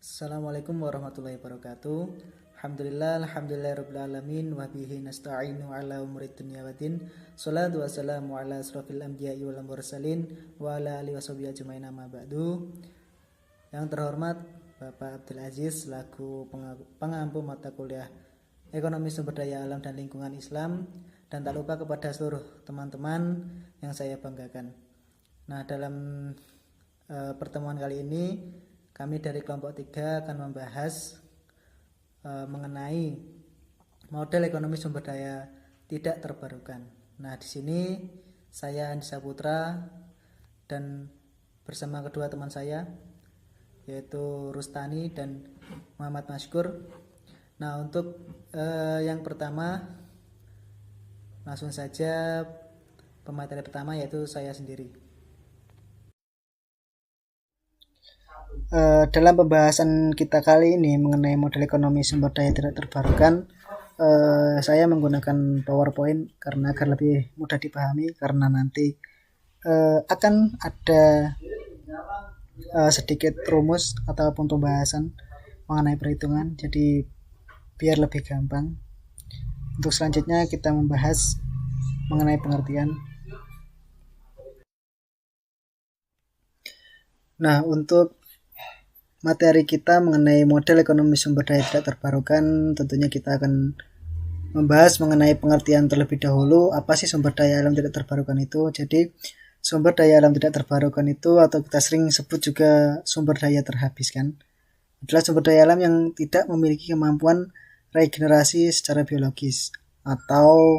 Assalamualaikum warahmatullahi wabarakatuh. Alhamdulillah alamin wa bihi nasta'inu ala umuri dunya waddin. Shalatu wassalamu ala asrofil anbiya'i wal mursalin wa ala alihi washabihi ajmain amma ba'du. Yang terhormat Bapak Abdul Aziz selaku pengampu mata kuliah Ekonomi Sumber Daya Alam dan Lingkungan Islam, dan tak lupa kepada seluruh teman-teman yang saya banggakan. Nah, dalam pertemuan kali ini kami dari kelompok 3 akan membahas mengenai model ekonomi sumber daya tidak terbarukan. Nah, di sini saya Andi Saputra dan bersama kedua teman saya yaitu Rustani dan Muhammad Maskur. Nah, untuk yang pertama langsung saja pemateri pertama yaitu saya sendiri. Dalam pembahasan kita kali ini mengenai model ekonomi sumber daya tidak terbarukan, saya menggunakan PowerPoint karena agar lebih mudah dipahami, karena nanti akan ada sedikit rumus ataupun pembahasan mengenai perhitungan, jadi biar lebih gampang. Untuk selanjutnya kita membahas mengenai pengertian. Nah, untuk materi kita mengenai model ekonomi sumber daya tidak terbarukan, tentunya kita akan membahas mengenai pengertian terlebih dahulu. Apa sih sumber daya alam tidak terbarukan itu? Jadi sumber daya alam tidak terbarukan itu, atau kita sering sebut juga sumber daya terhabiskan, adalah sumber daya alam yang tidak memiliki kemampuan regenerasi secara biologis, atau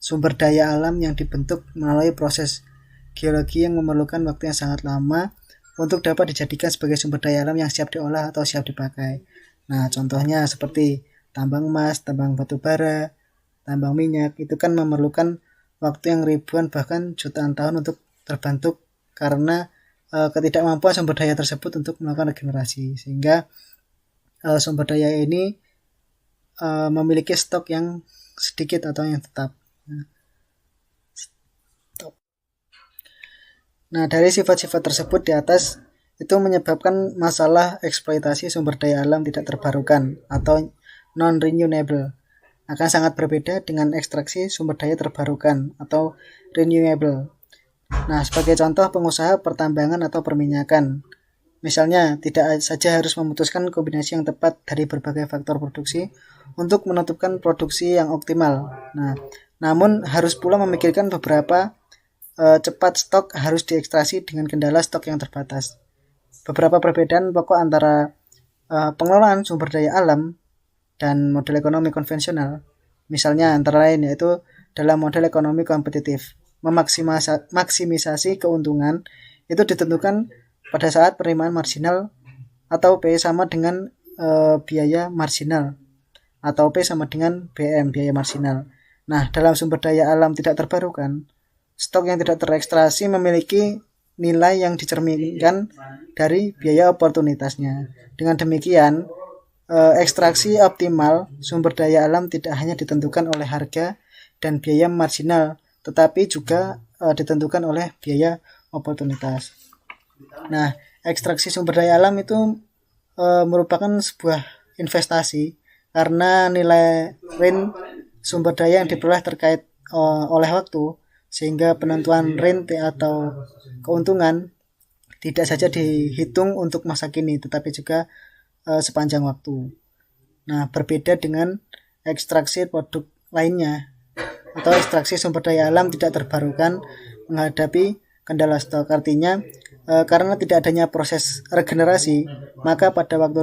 sumber daya alam yang dibentuk melalui proses geologi yang memerlukan waktu yang sangat lama untuk dapat dijadikan sebagai sumber daya alam yang siap diolah atau siap dipakai. Nah, contohnya seperti tambang emas, tambang batu bara, tambang minyak, itu kan memerlukan waktu yang ribuan bahkan jutaan tahun untuk terbentuk karena ketidakmampuan sumber daya tersebut untuk melakukan regenerasi, sehingga sumber daya ini memiliki stok yang sedikit atau yang tetap. Nah, dari sifat-sifat tersebut di atas itu menyebabkan masalah eksploitasi sumber daya alam tidak terbarukan atau non-renewable akan sangat berbeda dengan ekstraksi sumber daya terbarukan atau renewable. Nah, sebagai contoh pengusaha pertambangan atau perminyakan, misalnya tidak saja harus memutuskan kombinasi yang tepat dari berbagai faktor produksi untuk menentukan produksi yang optimal. Nah, namun harus pula memikirkan beberapa cepat stok harus diekstraksi dengan kendala stok yang terbatas. Beberapa perbedaan pokok antara pengelolaan sumber daya alam dan model ekonomi konvensional, misalnya antara lain yaitu dalam model ekonomi kompetitif, maksimisasi keuntungan itu ditentukan pada saat penerimaan marginal atau P sama dengan biaya marginal, atau P sama dengan BM, biaya marginal. Nah, dalam sumber daya alam tidak terbarukan, stok yang tidak terekstraksi memiliki nilai yang dicerminkan dari biaya oportunitasnya. Dengan demikian, ekstraksi optimal sumber daya alam tidak hanya ditentukan oleh harga dan biaya marginal, tetapi juga ditentukan oleh biaya oportunitas. Nah, ekstraksi sumber daya alam itu merupakan sebuah investasi karena nilai RIN sumber daya yang diperoleh terkait oleh waktu, sehingga penentuan rente atau keuntungan tidak saja dihitung untuk masa kini, tetapi juga sepanjang waktu. Nah, berbeda dengan ekstraksi produk lainnya atau ekstraksi sumber daya alam tidak terbarukan menghadapi kendala stok. Artinya, karena tidak adanya proses regenerasi, maka pada waktu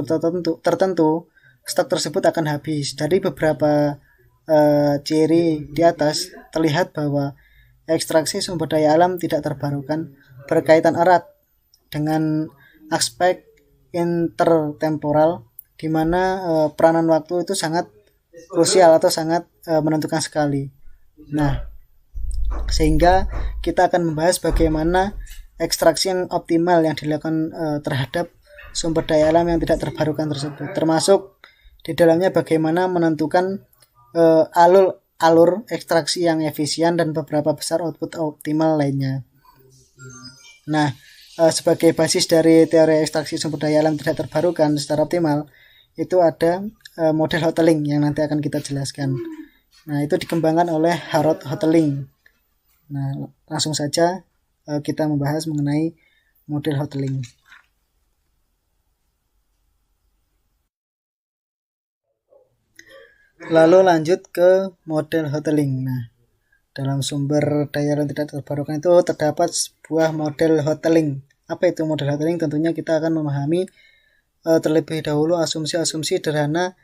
tertentu stok tersebut akan habis. Dari beberapa ciri di atas terlihat bahwa ekstraksi sumber daya alam tidak terbarukan berkaitan erat dengan aspek intertemporal, di mana peranan waktu itu sangat krusial atau sangat menentukan sekali. Nah, sehingga kita akan membahas bagaimana ekstraksi yang optimal yang dilakukan terhadap sumber daya alam yang tidak terbarukan tersebut, termasuk di dalamnya bagaimana menentukan alur ekstraksi yang efisien dan beberapa besar output optimal lainnya. Nah, sebagai basis dari teori ekstraksi sumber daya alam tidak terbarukan secara optimal, itu ada model Hotelling yang nanti akan kita jelaskan. Nah, itu dikembangkan oleh Harold Hotelling. Nah, langsung saja kita membahas mengenai model Hotelling. Lalu lanjut ke model Hotelling. Nah, dalam sumber daya alam tidak terbarukan itu terdapat sebuah model Hotelling. Apa itu model Hotelling? Tentunya kita akan memahami terlebih dahulu asumsi-asumsi sederhana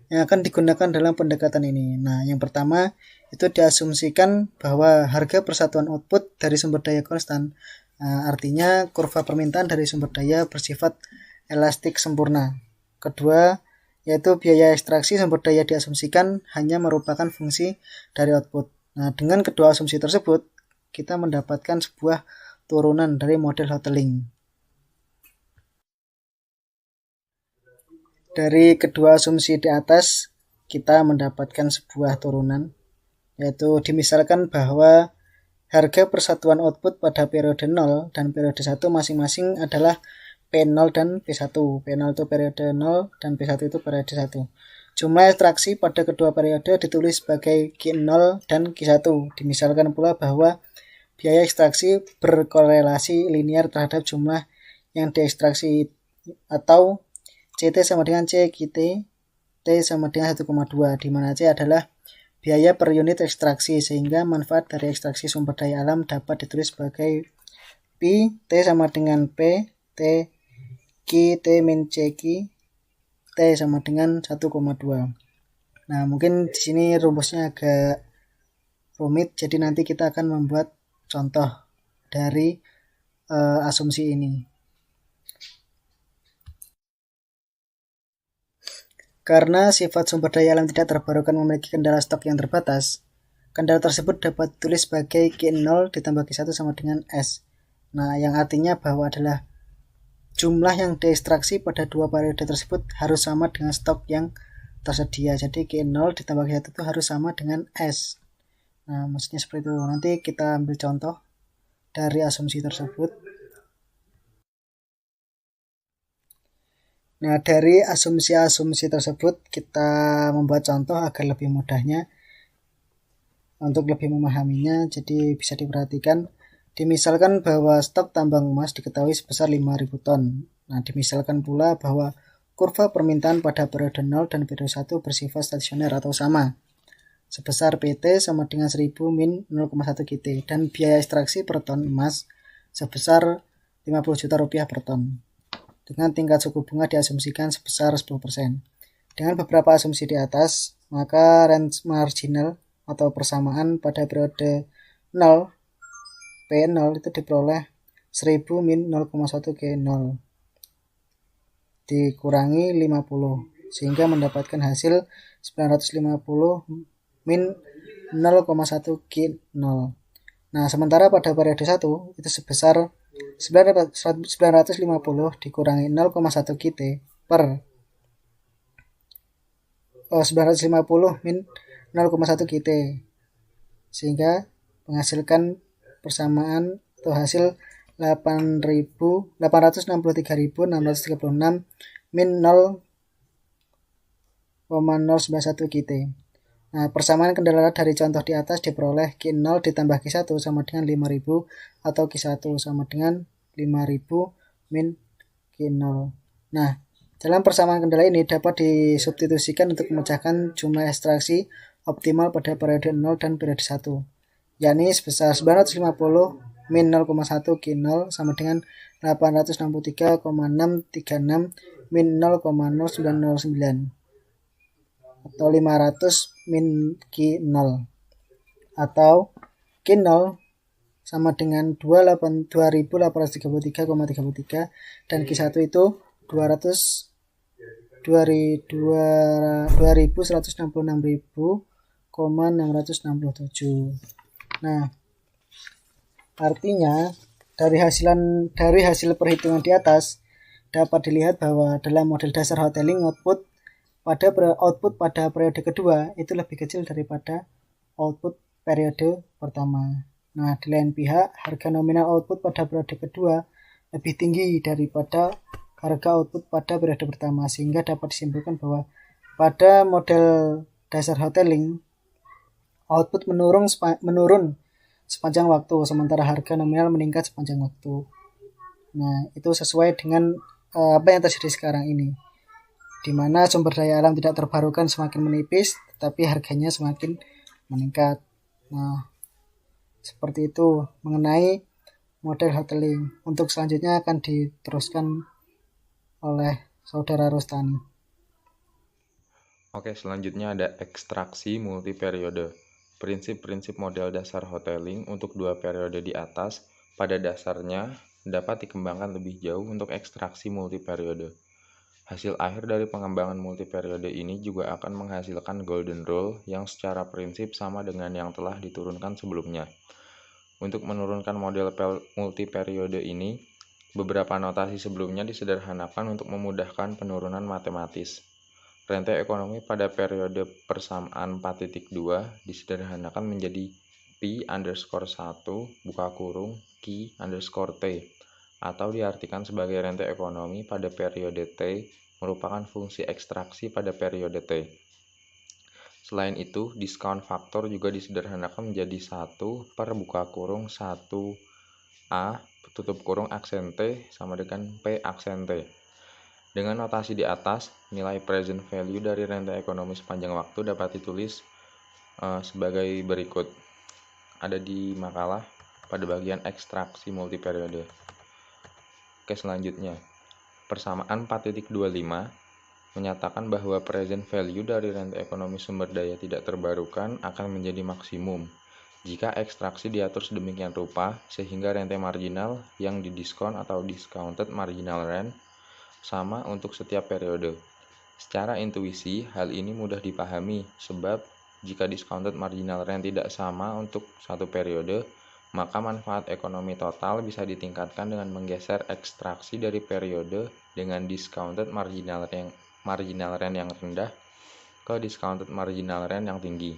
yang akan digunakan dalam pendekatan ini. Nah, yang pertama itu diasumsikan bahwa harga persatuan output dari sumber daya konstan. Artinya kurva permintaan dari sumber daya bersifat elastik sempurna. Kedua, yaitu biaya ekstraksi sumber daya diasumsikan hanya merupakan fungsi dari output. Nah, dengan kedua asumsi tersebut, kita mendapatkan sebuah turunan dari model Hotelling. Dari kedua asumsi di atas, kita mendapatkan sebuah turunan, yaitu dimisalkan bahwa harga persatuan output pada periode 0 dan periode 1 masing-masing adalah P0 dan P1. P0 itu periode 0 dan P1 itu periode 1. Jumlah ekstraksi pada kedua periode ditulis sebagai Q0 dan Q1. Dimisalkan pula bahwa biaya ekstraksi berkorelasi linear terhadap jumlah yang diekstraksi, atau CT sama dengan C QT, T sama dengan 1,2, di mana C adalah biaya per unit ekstraksi, sehingga manfaat dari ekstraksi sumber daya alam dapat ditulis sebagai P T sama dengan P T Q T min C Q T sama dengan 1,2. Nah, mungkin di sini rumusnya agak rumit, jadi nanti kita akan membuat contoh dari asumsi ini. Karena sifat sumber daya alam tidak terbarukan memiliki kendala stok yang terbatas, kendala tersebut dapat ditulis sebagai Q0 ditambah Q1 sama dengan S. Nah, yang artinya bahwa adalah jumlah yang diekstraksi pada dua periode tersebut harus sama dengan stok yang tersedia. Jadi Q0 ditambah Q1 itu harus sama dengan S. Nah, maksudnya seperti itu. Nanti kita ambil contoh dari asumsi tersebut. Nah, dari asumsi-asumsi tersebut kita membuat contoh agar lebih mudahnya untuk lebih memahaminya. Jadi bisa diperhatikan, dimisalkan bahwa stok tambang emas diketahui sebesar 5.000 ton. Nah, dimisalkan pula bahwa kurva permintaan pada periode 0 dan periode 1 bersifat stasioner atau sama, sebesar PT sama dengan 1000 min 0,1 GT, dan biaya ekstraksi per ton emas sebesar 50 juta rupiah per ton. Dengan tingkat suku bunga diasumsikan sebesar 10%. Dengan beberapa asumsi di atas, maka range marginal atau persamaan pada periode 0 P0 itu diperoleh 1000 min 0,1 G0 dikurangi 50, sehingga mendapatkan hasil 950 min 0,1 G0. Nah, sementara pada periode 1 itu sebesar 950 dikurangi 0,1 GT per 950 min 0,1 GT, sehingga menghasilkan persamaan atau hasil 863.636 min 0,091 GT. Nah, persamaan kendala dari contoh di atas diperoleh Q0 ditambah Q1 sama dengan 5.000 atau Q1 sama dengan 5.000 min Q0. Nah, dalam persamaan kendala ini dapat disubstitusikan untuk memecahkan jumlah ekstraksi optimal pada periode 0 dan periode 1, yakni sebesar 950 min 0,1 Q0 sama dengan 863,636 min 0,0909 atau 500 min Q0, atau Q0 sama dengan 2833,33 dan Q1 itu 2.166.667. Nah, artinya dari hasil perhitungan di atas dapat dilihat bahwa dalam model dasar Hotelling output pada periode kedua itu lebih kecil daripada output periode pertama. Nah, di lain pihak, harga nominal output pada periode kedua lebih tinggi daripada harga output pada periode pertama, sehingga dapat disimpulkan bahwa pada model dasar hoteling output menurun sepanjang waktu, sementara harga nominal meningkat sepanjang waktu. Nah, itu sesuai dengan apa yang terjadi sekarang ini, di mana sumber daya alam tidak terbarukan semakin menipis, tetapi harganya semakin meningkat. Nah, seperti itu mengenai model hoteling. Untuk selanjutnya akan diteruskan oleh saudara Rustani. Oke, selanjutnya ada ekstraksi multiperiode. Prinsip-prinsip model dasar hoteling untuk dua periode di atas pada dasarnya dapat dikembangkan lebih jauh untuk ekstraksi multiperiode. Hasil akhir dari pengembangan multiperiode ini juga akan menghasilkan golden rule yang secara prinsip sama dengan yang telah diturunkan sebelumnya. Untuk menurunkan model multiperiode ini, beberapa notasi sebelumnya disederhanakan untuk memudahkan penurunan matematis. Rantai ekonomi pada periode persamaan 4.2 disederhanakan menjadi P_1 buka kurung Q_T atau diartikan sebagai rantai ekonomi pada periode T merupakan fungsi ekstraksi pada periode T. Selain itu, diskon faktor juga disederhanakan menjadi 1 per buka kurung 1A tutup kurung aksen T sama dengan P aksen T. Dengan notasi di atas, nilai present value dari rantai ekonomi sepanjang waktu dapat ditulis sebagai berikut. Ada di makalah pada bagian ekstraksi multiperiode. Oke, selanjutnya. Persamaan 4.25 menyatakan bahwa present value dari rantai ekonomi sumber daya tidak terbarukan akan menjadi maksimum jika ekstraksi diatur sedemikian rupa sehingga rantai marginal yang didiskon atau discounted marginal rent sama untuk setiap periode. Secara intuisi, hal ini mudah dipahami sebab jika discounted marginal rent tidak sama untuk satu periode, maka manfaat ekonomi total bisa ditingkatkan dengan menggeser ekstraksi dari periode dengan discounted marginal rent yang rendah ke discounted marginal rent yang tinggi.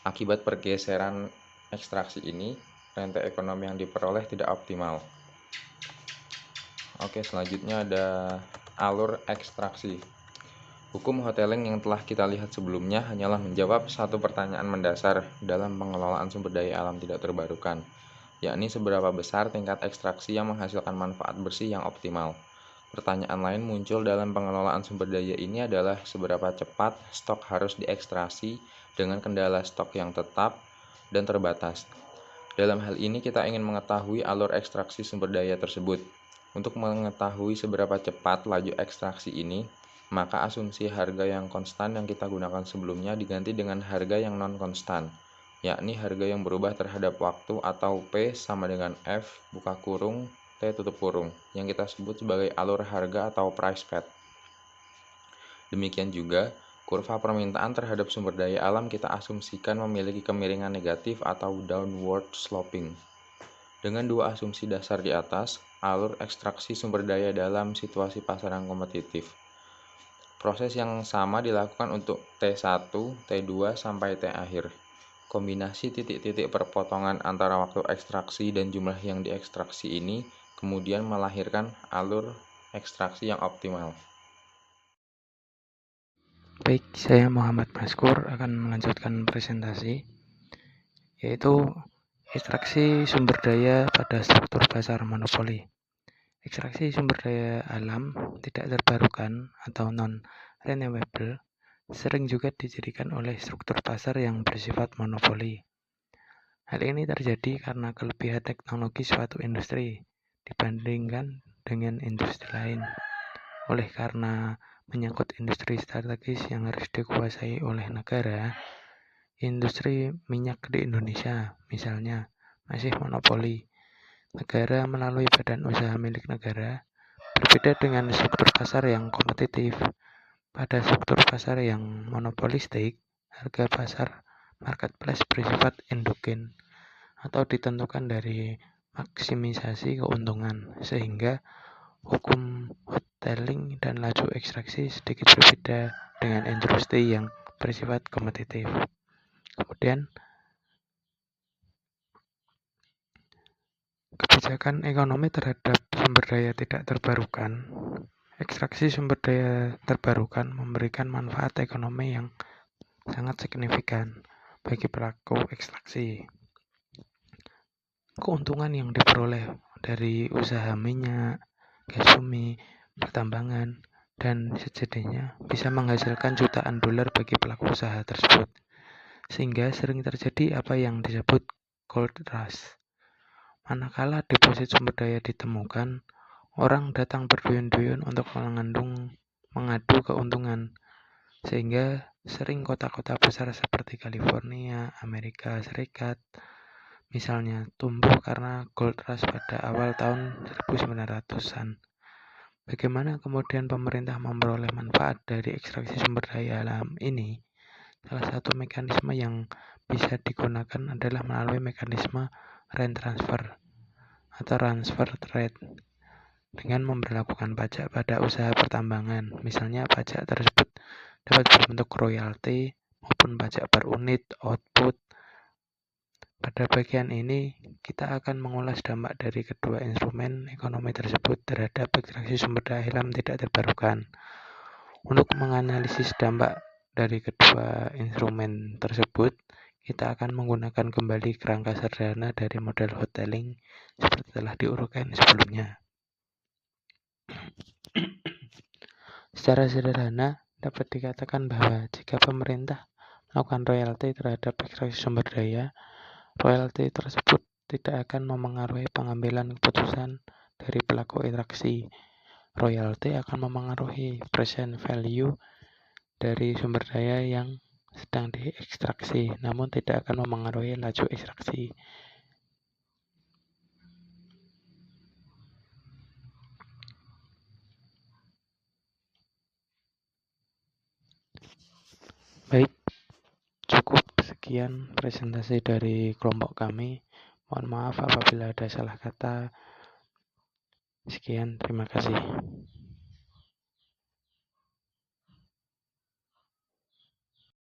Akibat pergeseran ekstraksi ini, rantai ekonomi yang diperoleh tidak optimal. Oke, selanjutnya ada alur ekstraksi. Hukum hoteling yang telah kita lihat sebelumnya hanyalah menjawab satu pertanyaan mendasar dalam pengelolaan sumber daya alam tidak terbarukan, yakni seberapa besar tingkat ekstraksi yang menghasilkan manfaat bersih yang optimal. Pertanyaan lain muncul dalam pengelolaan sumber daya ini adalah seberapa cepat stok harus diekstraksi dengan kendala stok yang tetap dan terbatas. Dalam hal ini kita ingin mengetahui alur ekstraksi sumber daya tersebut. Untuk mengetahui seberapa cepat laju ekstraksi ini, maka asumsi harga yang konstan yang kita gunakan sebelumnya diganti dengan harga yang non-konstan, yakni harga yang berubah terhadap waktu atau P sama dengan F buka kurung T tutup kurung, yang kita sebut sebagai alur harga atau price path. Demikian juga, kurva permintaan terhadap sumber daya alam kita asumsikan memiliki kemiringan negatif atau downward sloping. Dengan dua asumsi dasar di atas, alur ekstraksi sumber daya dalam situasi pasaran kompetitif. Proses yang sama dilakukan untuk T1, T2, sampai T akhir. Kombinasi titik-titik perpotongan antara waktu ekstraksi dan jumlah yang diekstraksi ini kemudian melahirkan alur ekstraksi yang optimal. Baik, saya Muhammad Maskur akan melanjutkan presentasi, yaitu ekstraksi sumber daya pada struktur pasar monopoli. Ekstraksi sumber daya alam tidak terbarukan atau non-renewable sering juga dijadikan oleh struktur pasar yang bersifat monopoli. Hal ini terjadi karena kelebihan teknologi suatu industri dibandingkan dengan industri lain. Oleh karena menyangkut industri strategis yang harus dikuasai oleh negara, industri minyak di Indonesia misalnya masih monopoli. Negara melalui badan usaha milik negara berbeda dengan struktur pasar yang kompetitif. Pada struktur pasar yang monopolistik, harga pasar marketplace bersifat endogen atau ditentukan dari maksimisasi keuntungan, sehingga hukum hoteling dan laju ekstraksi sedikit berbeda dengan industri yang bersifat kompetitif. Kemudian kebijakan ekonomi terhadap sumber daya tidak terbarukan. Ekstraksi sumber daya terbarukan memberikan manfaat ekonomi yang sangat signifikan bagi pelaku ekstraksi. Keuntungan yang diperoleh dari usaha minyak, gas bumi, pertambangan, dan sejenisnya bisa menghasilkan jutaan dolar bagi pelaku usaha tersebut, sehingga sering terjadi apa yang disebut gold rush. Manakala deposit sumber daya ditemukan, orang datang berduyun-duyun untuk mengadu keuntungan, sehingga sering kota-kota besar seperti California, Amerika Serikat, misalnya tumbuh karena gold rush pada awal tahun 1900-an. Bagaimana kemudian pemerintah memperoleh manfaat dari ekstraksi sumber daya alam ini? Salah satu mekanisme yang bisa digunakan adalah melalui mekanisme rent transfer atau transfer rate dengan memberlakukan pajak pada usaha pertambangan. Misalnya pajak tersebut dapat berbentuk royalti maupun pajak per unit output. Pada bagian ini, kita akan mengulas dampak dari kedua instrumen ekonomi tersebut terhadap ekstraksi sumber daya alam tidak terbarukan. Untuk menganalisis dampak dari kedua instrumen tersebut, kita akan menggunakan kembali kerangka sederhana dari model Hotelling seperti telah diuraikan sebelumnya. Secara sederhana, dapat dikatakan bahwa jika pemerintah melakukan royalti terhadap ekstraksi sumber daya, royalti tersebut tidak akan memengaruhi pengambilan keputusan dari pelaku ekstraksi. Royalti akan memengaruhi present value dari sumber daya yang sedang diekstraksi, namun tidak akan memengaruhi laju ekstraksi. Baik, cukup sekian presentasi dari kelompok kami. Mohon maaf apabila ada salah kata. Sekian, terima kasih.